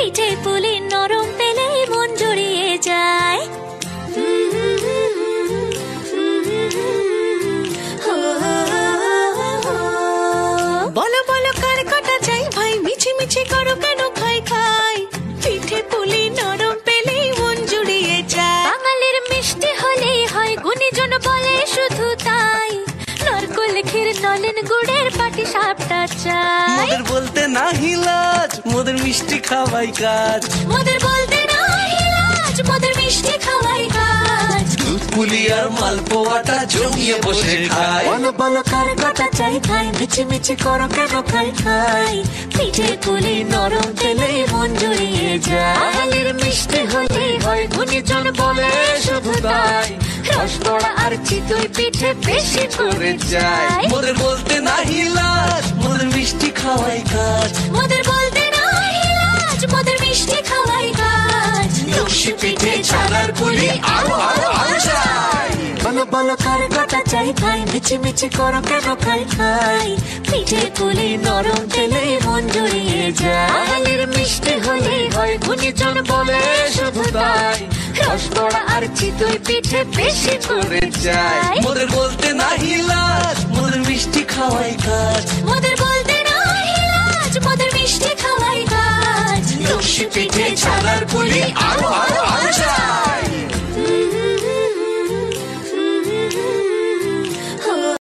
পিঠে পুলি নরম পেলে মন জুড়িয়ে যায়। বলো বলো কার কটা চাই ভাই, মিছি মিছি করো কেন খাই খাই, পিঠে পুলি নরম পেলে মন জুড়িয়ে যায়। বাঙালির মিষ্টি হলেই হয়, গুণীজন বলে শুধু তাই, নারকোল ক্ষীর নলেন গুড়ের পাটি সাপটা চাই। মোদের বলতে না হিলাজ, মোদের মিষ্টি খাওয়াই কাজ। মোদের বলতে না হিলাজ, মোদের মিষ্টি খাওয়াই কাজ। দুধ পুলি আর মালপোয়াটা জমিয়ে বসে খাই। বলো বলো কার কটা চাই ভাই, মিছি মিছি করো কেন খাই খাই, পিঠে পুলি নরম পেলে মন জুড়িয়ে যায়। বাঙালির মিষ্টি হলেই হয়, গুণীজন বলে শুধু তাই, রসবড়া আর চিতই পিঠে বেশি করে যায়। মোদের বলতে না হিলাজ, মোদের মিষ্টি খাওয়াই কাজ। মোদের বলতে না হিলাজ, মোদের মিষ্টি খাওয়াই কাজ। নকশি পিঠে ছানার পুলি আরো আরো আরো চাই। বলো বলো কার কটা চাই ভাই, মিছি মিছি করো কেন খাই খাই, পিঠে পুলি নরম পেলে মন জুড়িয়ে যায়। বাঙালির মিষ্টি হলেই হয়, গুণীজন বলে শুধু তাই, রসবড়া আর চিতই পিঠে বেশি করে যায়। মোদের বলতে না হিলাজ, মোদের মিষ্টি খাওয়াই কাজ। মোদের বলতে না হিলাজ, মোদের মিষ্টি খাওয়াই কাজ। নকশি পিঠে ছানার পুলি আরো আরো